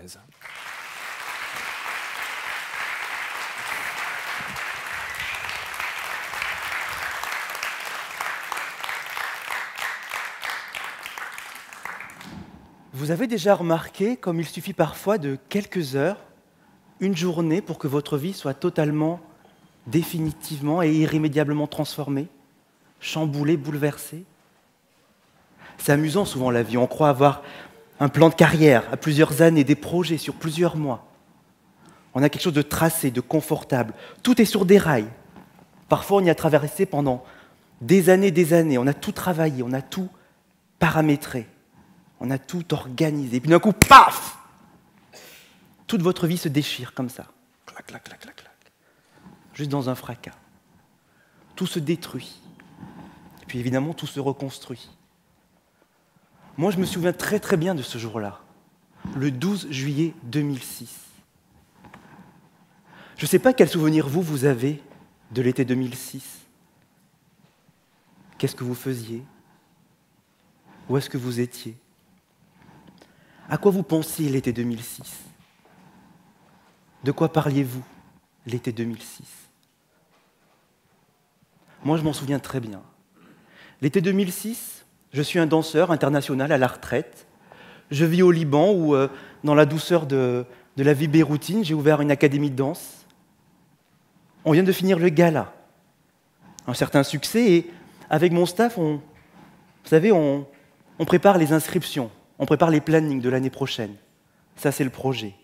Thérèse. Vous avez déjà remarqué comme il suffit parfois de quelques heures, une journée, pour que votre vie soit totalement, définitivement et irrémédiablement transformée, chamboulée, bouleversée? C'est amusant souvent la vie, on croit avoir un plan de carrière à plusieurs années, des projets sur plusieurs mois. On a quelque chose de tracé, de confortable. Tout est sur des rails. Parfois on y a traversé pendant des années, on a tout travaillé, on a tout paramétré. On a tout organisé. Et puis d'un coup, paf! Toute votre vie se déchire comme ça. Clac, clac, clac, clac, clac. Juste dans un fracas. Tout se détruit. Et puis évidemment, tout se reconstruit. Moi, je me souviens très très bien de ce jour-là. Le 12 juillet 2006. Je ne sais pas quel souvenir vous avez de l'été 2006. Qu'est-ce que vous faisiez? Où est-ce que vous étiez? À quoi vous pensiez l'été 2006? De quoi parliez-vous l'été 2006? Moi, je m'en souviens très bien. L'été 2006, je suis un danseur international à la retraite. Je vis au Liban où, dans la douceur de la vie beyroutine, j'ai ouvert une académie de danse. On vient de finir le gala. Un certain succès et avec mon staff, vous savez, on prépare les inscriptions. On prépare les plannings de l'année prochaine. Ça, c'est le projet.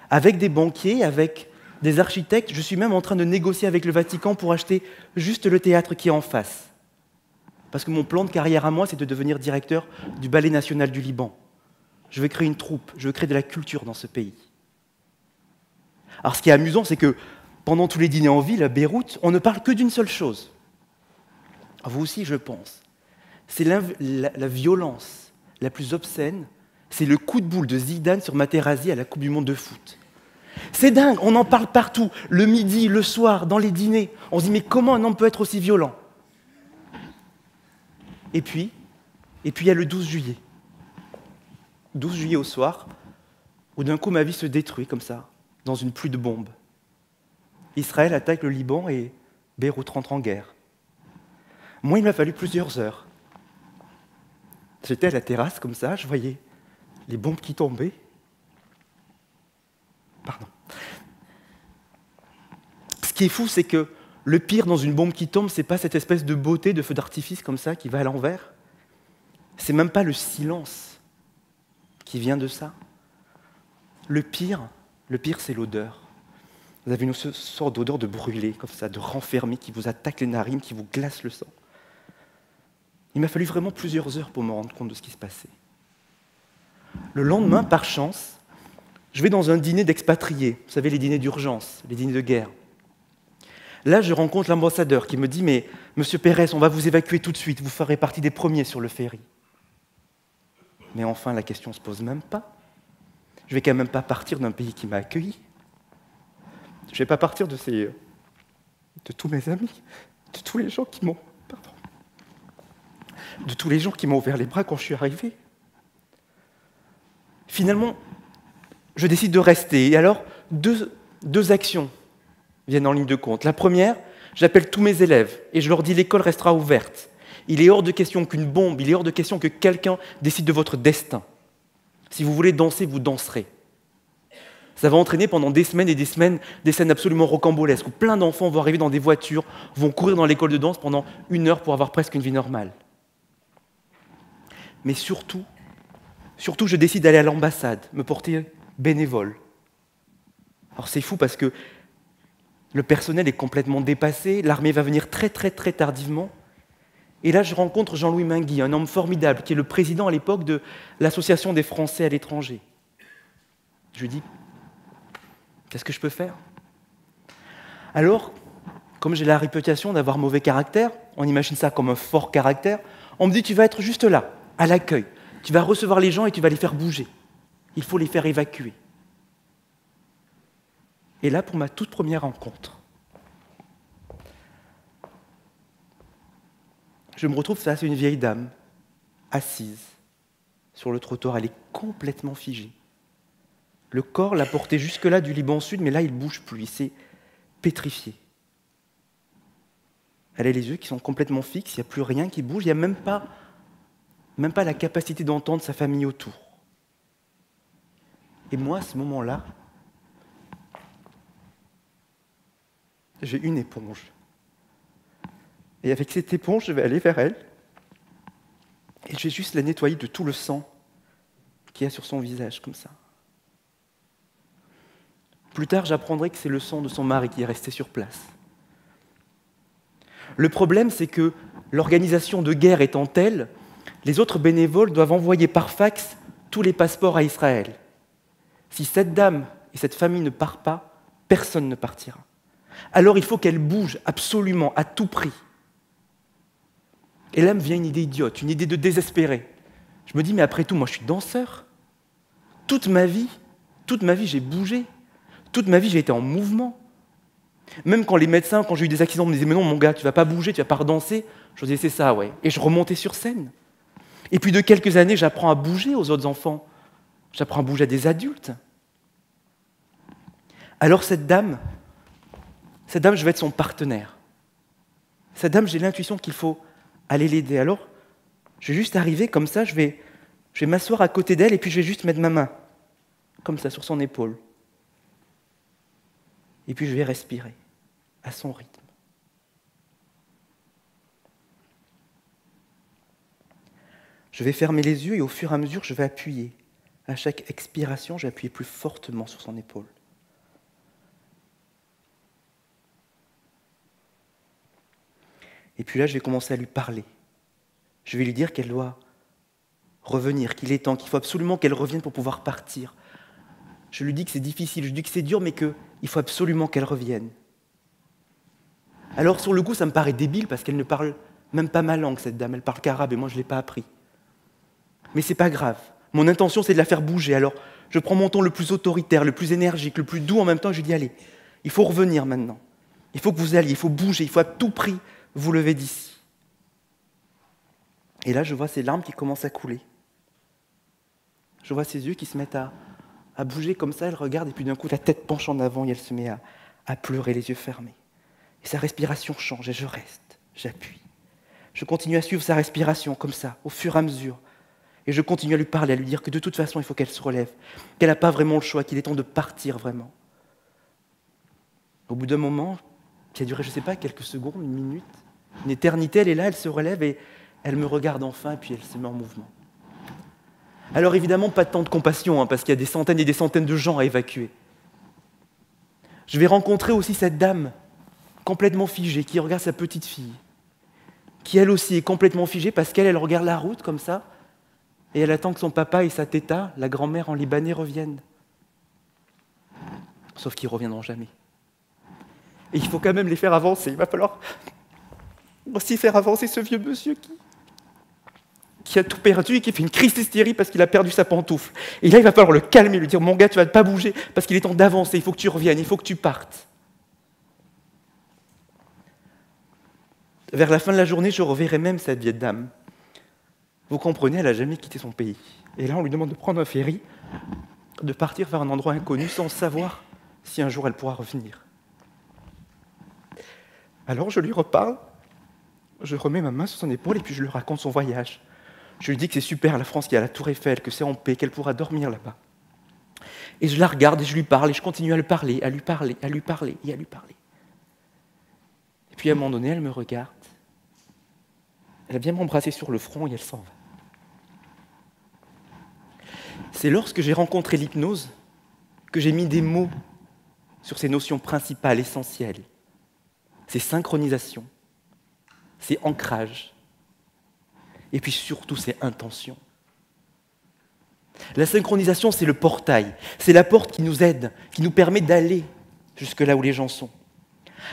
Avec des banquiers, avec des architectes, je suis même en train de négocier avec le Vatican pour acheter juste le théâtre qui est en face. Parce que mon plan de carrière à moi, c'est de devenir directeur du Ballet national du Liban. Je veux créer une troupe, je veux créer de la culture dans ce pays. Alors ce qui est amusant, c'est que pendant tous les dîners en ville, à Beyrouth, on ne parle que d'une seule chose. Vous aussi, je pense. C'est la violence la plus obscène, c'est le coup de boule de Zidane sur Materazzi à la Coupe du Monde de foot. C'est dingue, on en parle partout, le midi, le soir, dans les dîners. On se dit, mais comment un homme peut être aussi violent? Et puis, il y a le 12 juillet. 12 juillet au soir, où d'un coup ma vie se détruit comme ça, dans une pluie de bombes. Israël attaque le Liban et Beyrouth rentre en guerre. Moi, il m'a fallu plusieurs heures. J'étais à la terrasse comme ça, je voyais les bombes qui tombaient. Pardon. Ce qui est fou, c'est que le pire dans une bombe qui tombe, c'est pas cette espèce de beauté de feu d'artifice comme ça qui va à l'envers. C'est même pas le silence qui vient de ça. Le pire, c'est l'odeur. Vous avez une sorte d'odeur de brûlé, comme ça, de renfermé, qui vous attaque les narines, qui vous glace le sang. Il m'a fallu vraiment plusieurs heures pour me rendre compte de ce qui se passait. Le lendemain, par chance, je vais dans un dîner d'expatriés, vous savez, les dîners d'urgence, les dîners de guerre. Là, je rencontre l'ambassadeur qui me dit « Mais, Monsieur Pérez, on va vous évacuer tout de suite, vous ferez partie des premiers sur le ferry. » Mais enfin, la question ne se pose même pas. Je ne vais quand même pas partir d'un pays qui m'a accueilli. Je ne vais pas partir de tous mes amis, de tous les gens qui m'ont... de tous les gens qui m'ont ouvert les bras quand je suis arrivé. Finalement, je décide de rester. Et alors, deux actions viennent en ligne de compte. La première, j'appelle tous mes élèves et je leur dis l'école restera ouverte. Il est hors de question qu'une bombe, il est hors de question que quelqu'un décide de votre destin. Si vous voulez danser, vous danserez. Ça va entraîner pendant des semaines et des semaines des scènes absolument rocambolesques où plein d'enfants vont arriver dans des voitures, vont courir dans l'école de danse pendant 1 heure pour avoir presque une vie normale. Mais surtout, je décide d'aller à l'ambassade, me porter bénévole. Alors c'est fou parce que le personnel est complètement dépassé, l'armée va venir très très très tardivement. Et là, je rencontre Jean-Louis Mainguy, un homme formidable, qui est le président à l'époque de l'Association des Français à l'étranger. Je lui dis, qu'est-ce que je peux faire? Alors, comme j'ai la réputation d'avoir mauvais caractère, on imagine ça comme un fort caractère, on me dit, tu vas être juste là, à l'accueil. Tu vas recevoir les gens et tu vas les faire bouger. Il faut les faire évacuer. Et là, pour ma toute première rencontre, je me retrouve face à une vieille dame, assise sur le trottoir. Elle est complètement figée. Le corps l'a porté jusque-là du Liban Sud, mais là, il ne bouge plus, il s'est pétrifié. Elle a les yeux qui sont complètement fixes, il n'y a plus rien qui bouge, il n'y a même pas la capacité d'entendre sa famille autour. Et moi, à ce moment-là, j'ai une éponge. Et avec cette éponge, je vais aller vers elle, et je vais juste la nettoyer de tout le sang qu'il y a sur son visage, comme ça. Plus tard, j'apprendrai que c'est le sang de son mari qui est resté sur place. Le problème, c'est que l'organisation de guerre étant telle, les autres bénévoles doivent envoyer par fax tous les passeports à Israël. Si cette dame et cette famille ne partent pas, personne ne partira. Alors il faut qu'elle bouge absolument, à tout prix. Et là me vient une idée idiote, une idée de désespéré. Je me dis, mais après tout, moi je suis danseur. Toute ma vie, j'ai bougé. Toute ma vie, j'ai été en mouvement. Même quand les médecins, quand j'ai eu des accidents, me disaient « Mais non, mon gars, tu vas pas bouger, tu vas pas redanser », je disais « C'est ça, ouais ». Et je remontais sur scène. Et puis de quelques années, j'apprends à bouger aux autres enfants. J'apprends à bouger à des adultes. Alors cette dame, je vais être son partenaire. Cette dame, j'ai l'intuition qu'il faut aller l'aider. Alors, je vais juste arriver comme ça, je vais m'asseoir à côté d'elle et puis je vais juste mettre ma main, comme ça, sur son épaule. Et puis je vais respirer à son rythme. Je vais fermer les yeux et au fur et à mesure, je vais appuyer. À chaque expiration, je vais appuyer plus fortement sur son épaule. Et puis là, je vais commencer à lui parler. Je vais lui dire qu'elle doit revenir, qu'il est temps, qu'il faut absolument qu'elle revienne pour pouvoir partir. Je lui dis que c'est difficile, je lui dis que c'est dur, mais qu'il faut absolument qu'elle revienne. Alors sur le coup, ça me paraît débile parce qu'elle ne parle même pas ma langue, cette dame. Elle parle qu'arabe et moi, je ne l'ai pas appris. Mais c'est pas grave. Mon intention, c'est de la faire bouger. Alors, je prends mon ton le plus autoritaire, le plus énergique, le plus doux en même temps. Je lui dis, allez, il faut revenir maintenant. Il faut que vous alliez, il faut bouger, il faut à tout prix vous lever d'ici. Et là, je vois ses larmes qui commencent à couler. Je vois ses yeux qui se mettent à bouger comme ça. Elle regarde et puis d'un coup, la tête penche en avant et elle se met à pleurer, les yeux fermés. Et sa respiration change et je reste, j'appuie. Je continue à suivre sa respiration comme ça, au fur et à mesure. Et je continue à lui parler, à lui dire que de toute façon, il faut qu'elle se relève, qu'elle n'a pas vraiment le choix, qu'il est temps de partir vraiment. Au bout d'un moment, qui a duré, je ne sais pas, quelques secondes, une minute, une éternité, elle est là, elle se relève et elle me regarde enfin et puis elle se met en mouvement. Alors évidemment, pas de temps de compassion, parce qu'il y a des centaines et des centaines de gens à évacuer. Je vais rencontrer aussi cette dame complètement figée, qui regarde sa petite fille, qui elle aussi est complètement figée parce qu'elle regarde la route comme ça, et elle attend que son papa et sa téta, la grand-mère en libanais, reviennent. Sauf qu'ils ne reviendront jamais. Et il faut quand même les faire avancer. Il va falloir aussi faire avancer ce vieux monsieur qui a tout perdu et qui fait une crise d'hystérie parce qu'il a perdu sa pantoufle. Et là, il va falloir le calmer, lui dire « Mon gars, tu ne vas pas bouger parce qu'il est temps d'avancer, il faut que tu reviennes, il faut que tu partes. » Vers la fin de la journée, je reverrai même cette vieille dame. Vous comprenez, elle n'a jamais quitté son pays. Et là, on lui demande de prendre un ferry, de partir vers un endroit inconnu sans savoir si un jour elle pourra revenir. Alors je lui reparle, je remets ma main sur son épaule et puis je lui raconte son voyage. Je lui dis que c'est super, la France, qu'il y a la Tour Eiffel, que c'est en paix, qu'elle pourra dormir là-bas. Et je la regarde et je lui parle et je continue à lui parler, à lui parler, à lui parler et à lui parler. Et puis à un moment donné, elle me regarde, elle vient m'embrasser sur le front et elle s'en va. C'est lorsque j'ai rencontré l'hypnose que j'ai mis des mots sur ces notions principales, essentielles. C'est synchronisation, c'est ancrage, et puis surtout c'est intention. La synchronisation, c'est le portail, c'est la porte qui nous aide, qui nous permet d'aller jusque là où les gens sont.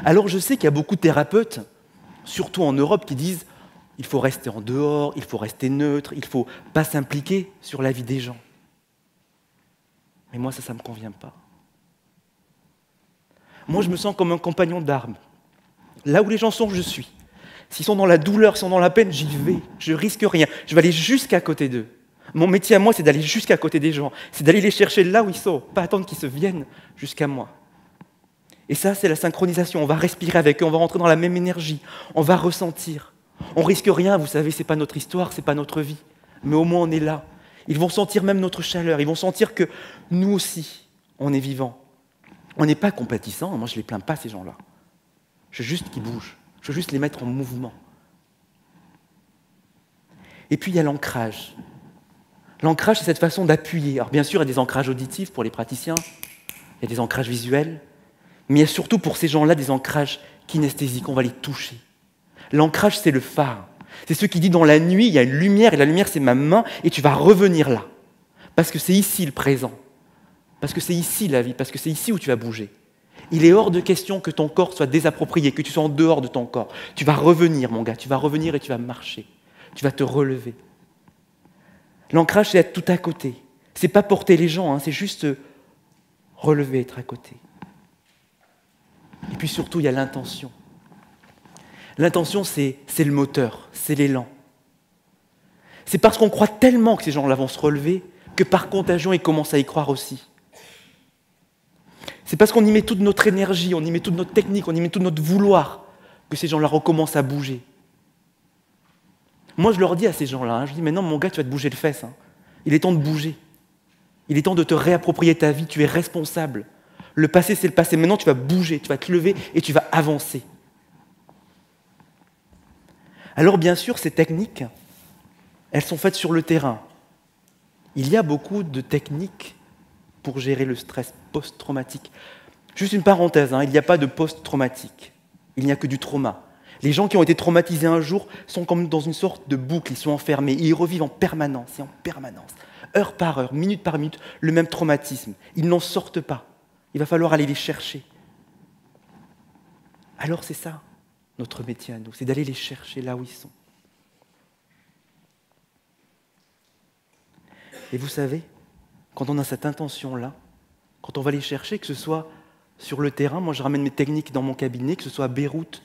Alors je sais qu'il y a beaucoup de thérapeutes, surtout en Europe, qui disent « il faut rester en dehors, il faut rester neutre, il ne faut pas s'impliquer sur la vie des gens ». Mais moi, ça ne me convient pas. Moi, je me sens comme un compagnon d'armes. Là où les gens sont, je suis. S'ils sont dans la douleur, s'ils sont dans la peine, j'y vais. Je risque rien. Je vais aller jusqu'à côté d'eux. Mon métier à moi, c'est d'aller jusqu'à côté des gens, c'est d'aller les chercher là où ils sont, pas attendre qu'ils se viennent jusqu'à moi. Et ça, c'est la synchronisation. On va respirer avec eux, on va rentrer dans la même énergie, on va ressentir. On risque rien, vous savez, c'est pas notre histoire, c'est pas notre vie. Mais au moins, on est là. Ils vont sentir même notre chaleur, ils vont sentir que nous aussi, on est vivants. On n'est pas compatissants, moi je ne les plains pas, ces gens-là. Je veux juste qu'ils bougent, je veux juste les mettre en mouvement. Et puis, il y a l'ancrage. L'ancrage, c'est cette façon d'appuyer. Alors bien sûr, il y a des ancrages auditifs pour les praticiens, il y a des ancrages visuels, mais il y a surtout pour ces gens-là des ancrages kinesthésiques, on va les toucher. L'ancrage, c'est le phare. C'est ce qui dit dans la nuit, il y a une lumière, et la lumière, c'est ma main, et tu vas revenir là. Parce que c'est ici le présent. Parce que c'est ici la vie, parce que c'est ici où tu vas bouger. Il est hors de question que ton corps soit désapproprié, que tu sois en dehors de ton corps. Tu vas revenir, mon gars, tu vas revenir et tu vas marcher. Tu vas te relever. L'ancrage, c'est être tout à côté. C'est pas porter les gens, c'est juste relever, être à côté. Et puis surtout, il y a l'intention. L'intention, c'est le moteur, c'est l'élan. C'est parce qu'on croit tellement que ces gens-là vont se relever que par contagion, ils commencent à y croire aussi. C'est parce qu'on y met toute notre énergie, on y met toute notre technique, on y met tout notre vouloir que ces gens-là recommencent à bouger. Moi, je leur dis à ces gens-là, je dis, mais non, mon gars, tu vas te bouger le fesse. Il est temps de bouger. Il est temps de te réapproprier ta vie, tu es responsable. Le passé, c'est le passé. Maintenant, tu vas bouger, tu vas te lever et tu vas avancer. Alors, bien sûr, ces techniques, elles sont faites sur le terrain. Il y a beaucoup de techniques pour gérer le stress post-traumatique. Juste une parenthèse, il n'y a pas de post-traumatique. Il n'y a que du trauma. Les gens qui ont été traumatisés un jour sont comme dans une sorte de boucle, ils sont enfermés, ils revivent en permanence, heure par heure, minute par minute, le même traumatisme. Ils n'en sortent pas. Il va falloir aller les chercher. Alors c'est ça, notre métier à nous, c'est d'aller les chercher là où ils sont. Et vous savez, quand on a cette intention-là, quand on va les chercher, que ce soit sur le terrain, moi je ramène mes techniques dans mon cabinet, que ce soit à Beyrouth,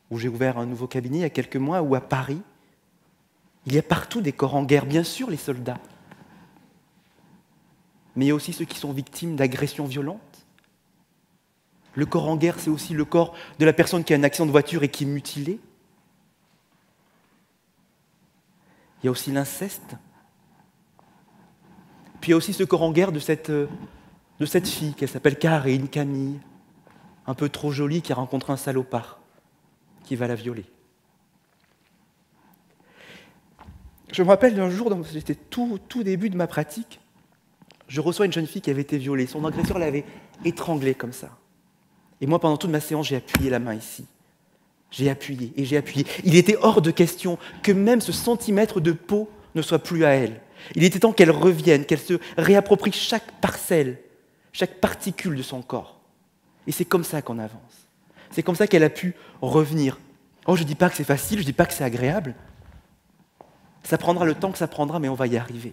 où j'ai ouvert un nouveau cabinet il y a quelques mois, ou à Paris, il y a partout des corps en guerre, bien sûr les soldats, mais il y a aussi ceux qui sont victimes d'agressions violentes. Le corps en guerre, c'est aussi le corps de la personne qui a un accident de voiture et qui est mutilée. Il y a aussi l'inceste. Puis il y a aussi ce corps en guerre de cette fille, qui s'appelle Karine, Camille, un peu trop jolie, qui a rencontré un salopard, qui va la violer. Je me rappelle d'un jour, c'était tout début de ma pratique, je reçois une jeune fille qui avait été violée. Son agresseur l'avait étranglée comme ça. Et moi, pendant toute ma séance, j'ai appuyé la main ici. J'ai appuyé et j'ai appuyé. Il était hors de question que même ce centimètre de peau ne soit plus à elle. Il était temps qu'elle revienne, qu'elle se réapproprie chaque parcelle, chaque particule de son corps. Et c'est comme ça qu'on avance. C'est comme ça qu'elle a pu revenir. Oh, je ne dis pas que c'est facile, je ne dis pas que c'est agréable. Ça prendra le temps que ça prendra, mais on va y arriver.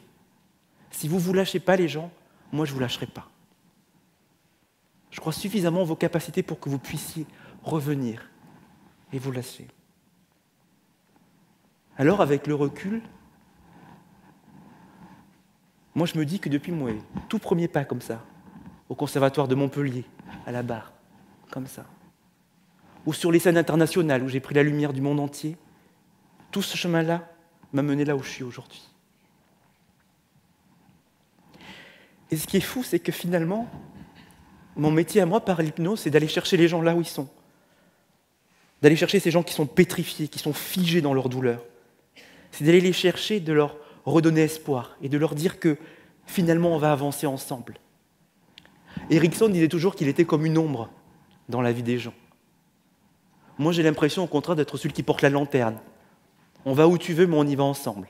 Si vous ne vous lâchez pas, les gens, moi, je ne vous lâcherai pas. Je crois suffisamment en vos capacités pour que vous puissiez revenir et vous lâcher. Alors, avec le recul, moi, je me dis que depuis mon tout premier pas comme ça, au Conservatoire de Montpellier, à la barre, comme ça, ou sur les scènes internationales où j'ai pris la lumière du monde entier, tout ce chemin-là m'a mené là où je suis aujourd'hui. Et ce qui est fou, c'est que finalement, mon métier à moi, par l'hypnose, c'est d'aller chercher les gens là où ils sont. D'aller chercher ces gens qui sont pétrifiés, qui sont figés dans leur douleur. C'est d'aller les chercher, de leur redonner espoir et de leur dire que finalement, on va avancer ensemble. Erickson disait toujours qu'il était comme une ombre dans la vie des gens. Moi, j'ai l'impression, au contraire, d'être celui qui porte la lanterne. On va où tu veux, mais on y va ensemble.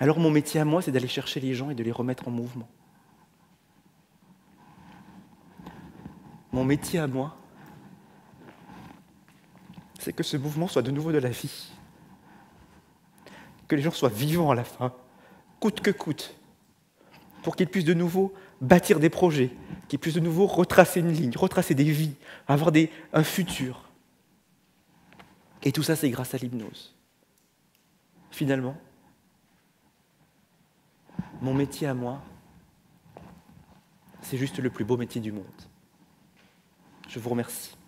Alors mon métier à moi, c'est d'aller chercher les gens et de les remettre en mouvement. Mon métier à moi, c'est que ce mouvement soit de nouveau de la vie. Que les gens soient vivants à la fin, coûte que coûte, pour qu'ils puissent de nouveau bâtir des projets, qu'ils puissent de nouveau retracer une ligne, retracer des vies, avoir un futur. Et tout ça, c'est grâce à l'hypnose. Finalement, mon métier à moi, c'est juste le plus beau métier du monde. Je vous remercie.